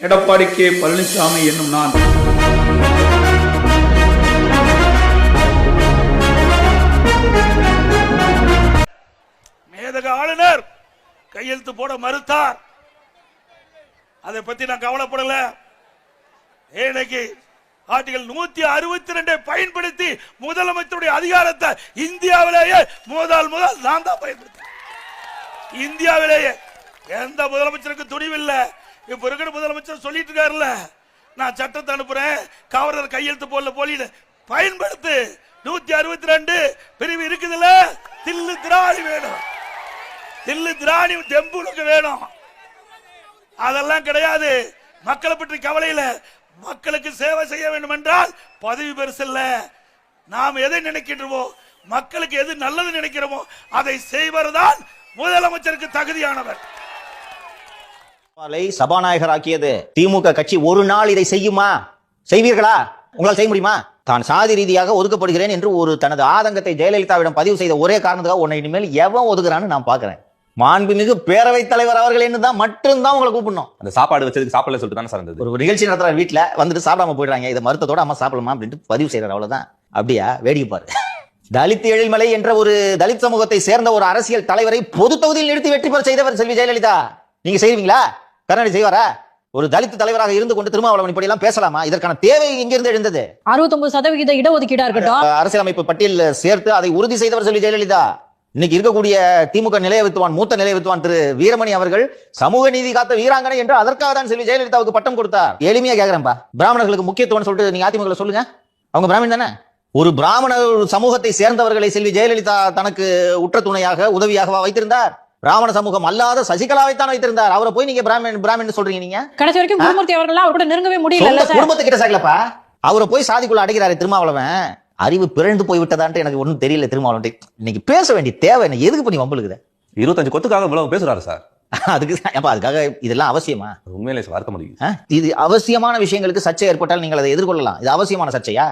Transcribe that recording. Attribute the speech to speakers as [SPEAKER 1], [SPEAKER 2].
[SPEAKER 1] Edappadi K Palaniswami என்னும் நான்
[SPEAKER 2] மேதக ஆளுநர் கையெழுத்து போட மறுத்தார். அதை பத்தி நான் கவலைப்படல. இன்னைக்கு ஆர்டிகல் 162 பயன்படுத்தி முதலமைச்சருடைய அதிகாரத்தை இந்தியாவிலேயே முதல் நான் தான் பயன்படுத்தேன். இந்தியாவிலேயே எந்த முதலமைச்சருக்கு துணிவில்ல. இப்ப இருக்கிற முதலமைச்சர் சொல்லிட்டு இருக்காருல்ல, நான் சட்டத்தை அனுப்புறேன், கவர்னர் கையெழுத்து போடல போலீஸ் பயன்படுத்து. 162 பிரிவு இருக்குதுல்ல, தில்லு திராணி வேணும், தில்லு திராணி தெம்புலுக்கு வேணும். அதெல்லாம் கிடையாது. மக்களை பற்றி கவலையில, மக்களுக்கு சேவை செய்ய வேண்டும் என்றால் பதவி பெருசு இல்ல. நாம் எதை நினைக்கின்றோமோ, மக்களுக்கு எது நல்லது நினைக்கிறோமோ அதை செய்வதுதான் முதலமைச்சருக்கு தகுதியானவர்.
[SPEAKER 3] சபாநாயகர் ஆக்கியது திமுக கட்சி ஒரு நாள் இதை செய்யுமா? செய்வீர்களா? உங்களால் செய்ய முடியுமா? தான் சாதி ரீதியாக ஒதுக்கப்படுகிறேன் என்று ஒரு தனது ஆதங்கத்தை ஜெயலலிதாவிடம் பதிவு செய்த ஒரே காரணத்துக்காக உன்னை இனிமேல் எவன் ஒதுக்குறான்னு நான் பாக்குறேன். மாண்புமிகு பேரவைத் தலைவர் அவர்கள் தான் மட்டும்தான் உங்களை கூப்பிடணும்.
[SPEAKER 4] அந்த சாப்பாடு வச்சதுக்கு சாப்பிடல சொல்லிட்டு தானே சார் இருந்தது.
[SPEAKER 3] ஒரு நிகழ்ச்சி நடத்துற வீட்டுல வந்துட்டு சாப்பிடாம போயிடுறாங்க, இதை மருத்துவத்தோட அம்மா சாப்பிடலாமா அப்படின்ட்டு பதிவு செய்யறாரு, அவ்வளவுதான். அப்படியா? வேடிக்கை பாரு. தலித் எழில்மலை என்ற ஒரு தலித் சமூகத்தை சேர்ந்த ஒரு அரசியல் தலைவரை பொது தொகுதியில் நிறுத்தி வெற்றி பெற செய்தவர் செல்வி ஜெயலலிதா. நீங்க செய்வீங்களா? கருணாநிதி செய்வாரா? ஒரு தலித் தலைவராக இருந்து கொண்டு திருமாவளவன் இப்படி எல்லாம் பேசலாமா? இதற்கான தேவை எங்கிருந்து எழுந்தது?
[SPEAKER 5] 69% இடஒதுக்கீடா இருக்கட்டும்,
[SPEAKER 3] அரசியலமைப்பு பட்டியல் சேர்த்து அதை உறுதி செய்தவர் செல்வி ஜெயலலிதா. இன்னைக்கு இருக்கக்கூடிய திமுக நிலைய வித்துவான், மூத்த நிலைய வித்துவான் திரு வீரமணி அவர்கள் சமூக நீதி காத்த வீராங்கனை என்று அதற்காக தான் செல்வி ஜெயலலிதாவுக்கு பட்டம் கொடுத்தார். எளிமையா கேக்குறேன்பா, பிராமணர்களுக்கு முக்கியத்துவம் சொல்லிட்டு நீங்க அதிமுக சொல்லுங்க. அவங்க பிராமணன் தானே. ஒரு பிராமண சமூகத்தை சேர்ந்தவர்களை செல்வி ஜெயலலிதா தனக்கு உற்ற துணையாக உதவியாக வைத்திருந்தார். பிராமண சமூகம் அல்லாத சசிகலாவை தான் வைத்திருந்தார். அவரை போய் நீங்க பிராமணன் சொல்றீங்க. நீங்க கடைசி வரைக்கும் குருமூர்த்தி அவர்கள் அவர் கூட நெருங்கவே முடியல. குடும்பத்துக்கிட்ட சாகலப்பா, அவரை போய் சாதிக்குள்ள அடைக்கிறாரு திருமாவளவன். அறிவு பிறந்து போய்விட்டதான்ட்டு எனக்கு ஒன்றும் தெரியல. திருமாவளவன் இன்னைக்கு பேச வேண்டிய தேவை என்ன? எதுக்கு பண்ணி வம்பளுக்குது?
[SPEAKER 4] 25 கொத்துக்காக இவ்வளவு பேசுறாரு சார்.
[SPEAKER 3] அதுக்காக இதெல்லாம் அவசியமா?
[SPEAKER 4] உண்மையிலே வருத்த முடியும்.
[SPEAKER 3] இது அவசியமான விஷயங்களுக்கு சர்ச்சை ஏற்பட்டால் நீங்கள் அதை எதிர்கொள்ளலாம். இது அவசியமான சர்ச்சையா?